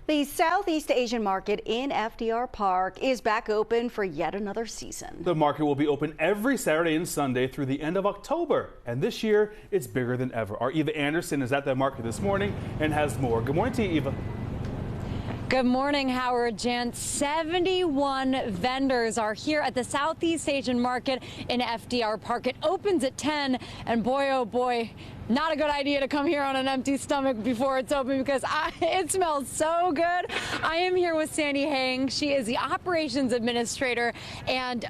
The Southeast Asian Market in FDR Park is back open for yet another season. The market will be open every Saturday and Sunday through the end of October. And this year, it's bigger than ever. Our Eva Andersen is at that market this morning and has more. Good morning to you, Eva. Good morning, Howard. Jan, 71 vendors are here at the Southeast Asian Market in FDR Park. It opens at 10, and boy, oh boy, not a good idea to come here on an empty stomach before it's open because it smells so good. I am here with Sandy Hang. She is the operations administrator, and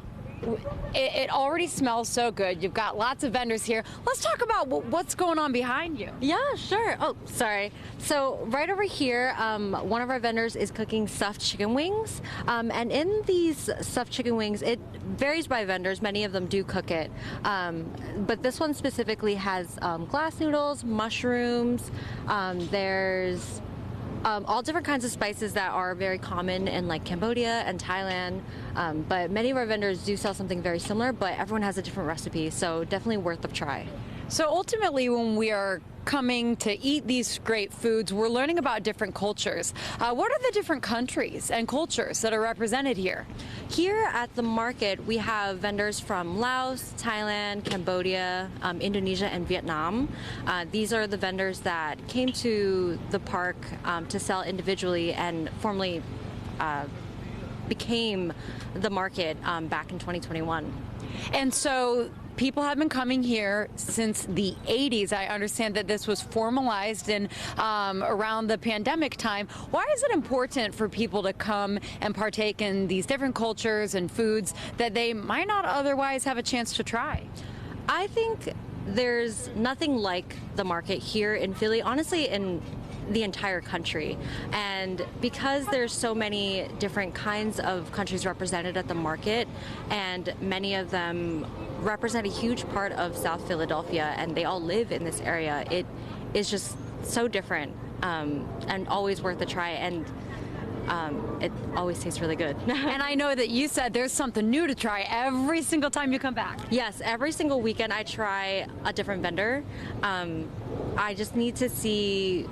it already smells so good. You've got lots of vendors here. Let's talk about what's going on behind you. Yeah, sure. Oh, sorry. So right over here, one of our vendors is cooking stuffed chicken wings. And in these stuffed chicken wings, it varies by vendors. Many of them do cook it. But this one specifically has glass noodles, mushrooms. There's all different kinds of spices that are very common in like Cambodia and Thailand, but many of our vendors do sell something very similar, but everyone has a different recipe, so definitely worth a try. So ultimately, when we are coming to eat these great foods, we're learning about different cultures. What are the different countries and cultures that are represented here? Here at the market, we have vendors from Laos, Thailand, Cambodia, Indonesia, and Vietnam. These are the vendors that came to the park to sell individually and formally became the market back in 2021. And so people have been coming here since the 80s. I understand that this was formalized in around the pandemic time. Why is it important for people to come and partake in these different cultures and foods that they might not otherwise have a chance to try? I think there's nothing like the market here in Philly, honestly, in the entire country. And because there's so many different kinds of countries represented at the market, and many of them represent a huge part of South Philadelphia, and they all live in this area, it is just so different and always worth a try. And it always tastes really good. And I know that you said there's something new to try every single time you come back. Yes, every single weekend I try a different vendor. I just need to see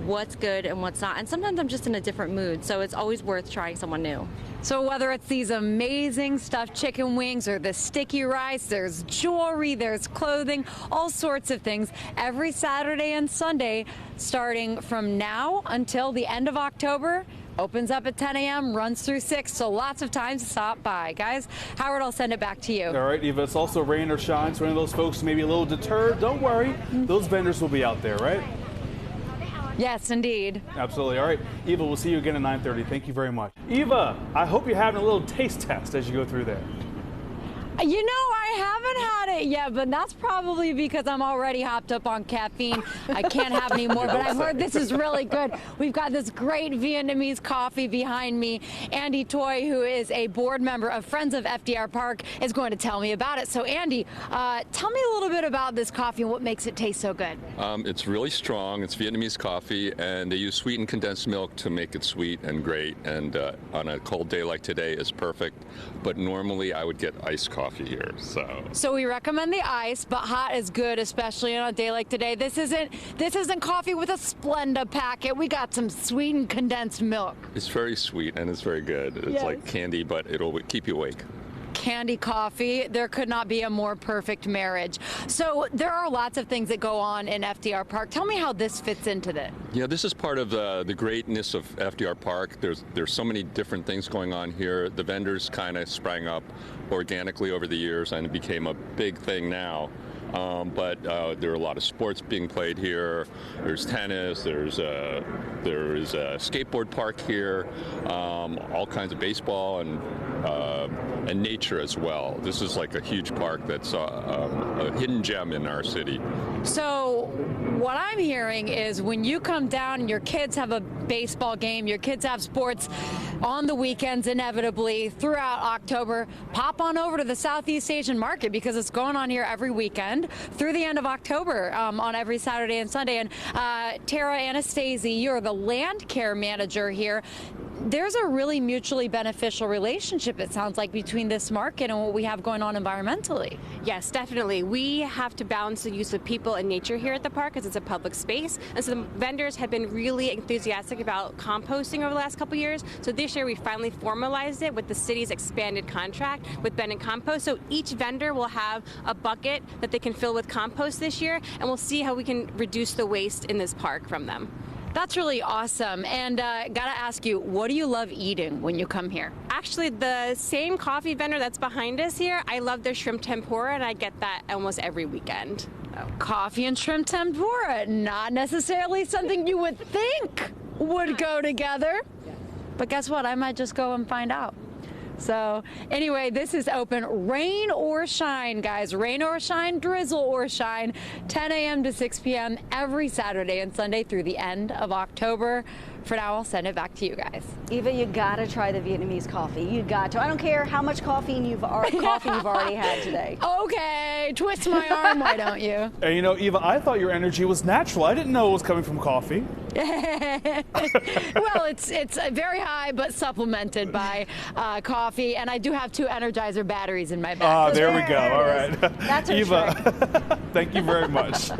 what's good and what's not, and sometimes I'm just in a different mood, so it's always worth trying someone new. So whether it's these amazing stuffed chicken wings or the sticky rice, there's jewelry, there's clothing, all sorts of things every Saturday and Sunday starting from now until the end of October. Opens up at 10 a.m., runs through 6, so lots of time to stop by. Guys, Howard, I'll send it back to you. All right, Eva, it's also rain or shine, so one of those folks may be a little deterred. Don't worry, those vendors will be out there, right? Yes, indeed. Absolutely. All right, Eva, we'll see you again at 9:30. Thank you very much. Eva, I hope you're having a little taste test as you go through there. You know, I haven't had it yet, but that's probably because I'm already hopped up on caffeine. I can't have any more, but I've heard this is really good. We've got this great Vietnamese coffee behind me. Andy Toy, who is a board member of Friends of FDR Park, is going to tell me about it. So, Andy, tell me a little bit about this coffee and what makes it taste so good. It's really strong. It's Vietnamese coffee, and they use sweetened condensed milk to make it sweet and great. And on a cold day like today, is perfect. But normally, I would get iced coffee here. So we recommend the ice, but hot is good, especially on a day like today. This isn't coffee with a Splenda packet. We got some sweetened condensed milk. It's very sweet and it's very good. It's like candy, but it'll keep you awake. Candy coffee, there could not be a more perfect marriage. So there are lots of things that go on in FDR Park. Tell me how this fits into that. Yeah, this is part of the greatness of FDR Park. There's so many different things going on here. The vendors kind of sprang up organically over the years and it became a big thing now. But there are a lot of sports being played here. There's tennis, there is a skateboard park here, all kinds of baseball and nature as well. This is like a huge park that's a hidden gem in our city. So what I'm hearing is when you come down and your kids have a baseball game, your kids have sports on the weekends inevitably throughout October, pop on over to the Southeast Asian Market because it's going on here every weekend through the end of October on every Saturday and Sunday. And Tara Anastasi, you're the land care manager here. There's a really mutually beneficial relationship, it sounds like, between this market and what we have going on environmentally. Yes, definitely. We have to balance the use of people and nature here at the park because it's a public space. And so the vendors have been really enthusiastic enthusiastic about composting over the last couple years. So this year we finally formalized it with the city's expanded contract with Ben and Compost. So each vendor will have a bucket that they can fill with compost this year, and we'll see how we can reduce the waste in this park from them. That's really awesome. And gotta ask you, what do you love eating when you come here? Actually, the same coffee vendor that's behind us here, I love their shrimp tempura, and I get that almost every weekend. Coffee and shrimp tempura, not necessarily something you would think would go together. But guess what? I might just go and find out. So anyway, this is open rain or shine, guys. Rain or shine, drizzle or shine, 10 a.m. to 6 p.m. every Saturday and Sunday through the end of October. For now, I'll send it back to you guys. Eva, you gotta try the Vietnamese coffee. You got to. I don't care how much coffee you've already had today. Okay, twist my arm, why don't you? And you know, Eva, I thought your energy was natural. I didn't know it was coming from coffee. Well, it's very high, but supplemented by coffee, and I do have 2 Energizer batteries in my bag. There we go. All right. That's our Eva, trick. thank you very much.